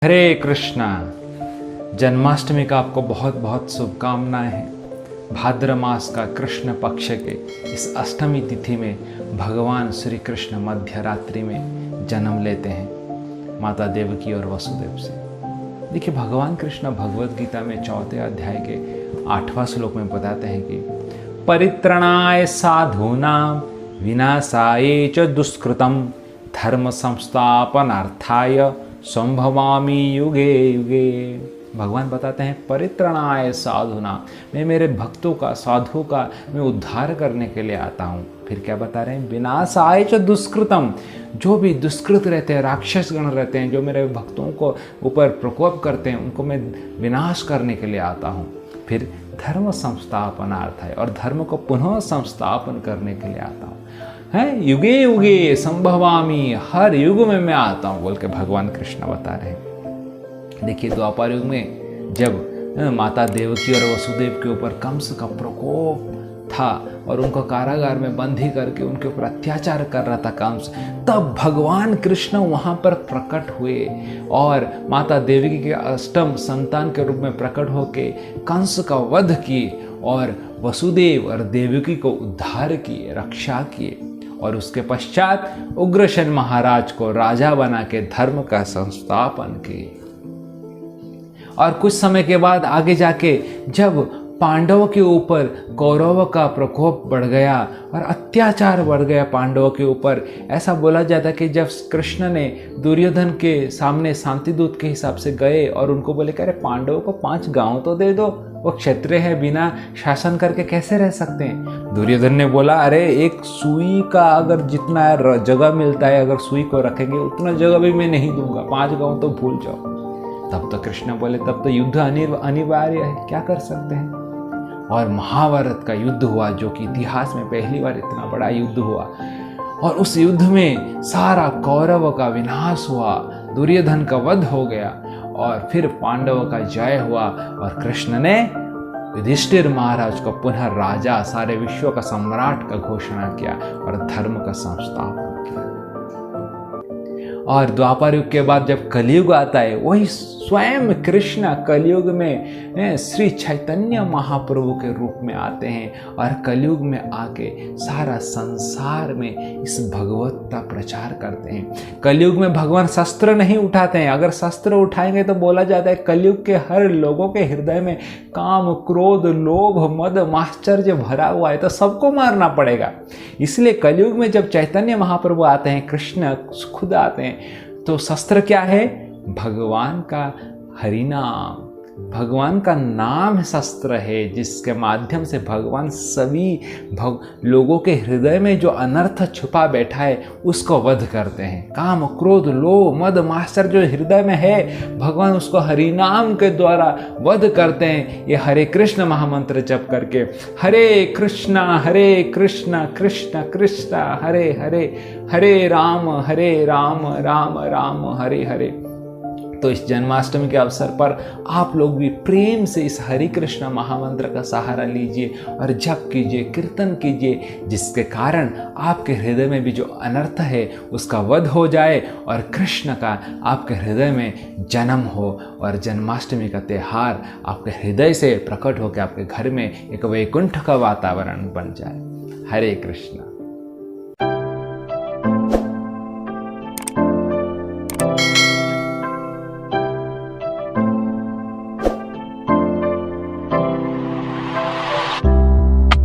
हरे कृष्णा। जन्माष्टमी का आपको बहुत बहुत शुभकामनाएं हैं। भाद्र मास का कृष्ण पक्ष के इस अष्टमी तिथि में भगवान श्री कृष्ण मध्य रात्रि में जन्म लेते हैं माता देवकी और वसुदेव से। देखिए, भगवान कृष्ण भगवद गीता में 4 अध्याय के 8वां श्लोक में बताते हैं कि परित्रणाय साधूनां विनाशाय च दुष्कृतम धर्म संस्थापनार्थाय संभवामि युगे युगे। भगवान बताते हैं परित्रणाय साधुना, मैं मेरे भक्तों का, साधुओं का मैं उद्धार करने के लिए आता हूँ। फिर क्या बता रहे हैं? विनाशाय च दुष्कृतम, जो भी दुष्कृत रहते हैं, राक्षस गण रहते हैं, जो मेरे भक्तों को ऊपर प्रकोप करते हैं, उनको मैं विनाश करने के लिए आता हूँ। फिर धर्म संस्थापनार्थ है, और धर्म को पुनः संस्थापन करने के लिए आता हूँ। है युगे युगे संभवामी, हर युग में मैं आता हूँ बोल के भगवान कृष्ण बता रहे हैं। देखिए, द्वापर युग में जब माता देवकी और वसुदेव के ऊपर कंस का प्रकोप था और उनको कारागार में बंदी करके उनके ऊपर अत्याचार कर रहा था कंस, तब भगवान कृष्ण वहाँ पर प्रकट हुए और माता देवकी के अष्टम संतान के रूप में प्रकट होके कंस का वध किए और वसुदेव और देवकी को उद्धार किए, रक्षा किए। और उसके पश्चात उग्रसेन महाराज को राजा बना के धर्म का संस्थापन किए। और कुछ समय के बाद आगे जाके जब पांडवों के ऊपर कौरवों का प्रकोप बढ़ गया और अत्याचार बढ़ गया पांडवों के ऊपर, ऐसा बोला जाता है कि जब कृष्ण ने दुर्योधन के सामने शांति दूत के हिसाब से गए और उनको बोले कि अरे पांडवों को 5 गांव तो दे दो, वो क्षत्रिय है, बिना शासन करके कैसे रह सकते हैं। दुर्योधन ने बोला अरे एक सुई का अगर जितना जगह मिलता है, अगर सुई को रखेंगे उतना जगह भी मैं नहीं दूंगा, 5 गांव तो भूल जाओ। तब तो कृष्ण बोले तब तो युद्ध अनिवार्य है, क्या कर सकते हैं। और महाभारत का युद्ध हुआ, जो कि इतिहास में पहली बार इतना बड़ा युद्ध हुआ। और उस युद्ध में सारा कौरवों का विनाश हुआ, दुर्योधन का वध हो गया और फिर पांडवों का जय हुआ और कृष्ण ने युधिष्ठिर महाराज को पुनः राजा, सारे विश्व का सम्राट का घोषणा किया और धर्म का संस्थापन किया। और द्वापर युग के बाद जब कलयुग आता है, वही स्वयं कृष्ण कलयुग में श्री चैतन्य महाप्रभु के रूप में आते हैं और कलयुग में आके सारा संसार में इस भगवत्ता प्रचार करते हैं। कलयुग में भगवान शस्त्र नहीं उठाते हैं, अगर शस्त्र उठाएंगे तो बोला जाता है कलयुग के हर लोगों के हृदय में काम, क्रोध, लोभ, मद, माश्चर्य भरा हुआ है, तो सबको मारना पड़ेगा। इसलिए कलयुग में जब चैतन्य महाप्रभु आते हैं, कृष्ण खुद आते हैं, तो शस्त्र क्या है? भगवान का हरिनाम, भगवान का नाम शस्त्र है, जिसके माध्यम से भगवान सभी लोगों के हृदय में जो अनर्थ छुपा बैठा है उसको वध करते हैं। काम, क्रोध, लोभ, मद, माश्चर्य जो हृदय में है, भगवान उसको हरिनाम के द्वारा वध करते हैं। ये हरे कृष्ण महामंत्र जप करके हरे कृष्ण कृष्ण कृष्ण हरे हरे, हरे राम राम राम हरे हरे। तो इस जन्माष्टमी के अवसर पर आप लोग भी प्रेम से इस हरे कृष्ण महामंत्र का सहारा लीजिए और जप कीजिए, कीर्तन कीजिए, जिसके कारण आपके हृदय में भी जो अनर्थ है उसका वध हो जाए और कृष्ण का आपके हृदय में जन्म हो और जन्माष्टमी का त्यौहार आपके हृदय से प्रकट होकर आपके घर में एक वैकुंठ का वातावरण बन जाए। हरे कृष्ण।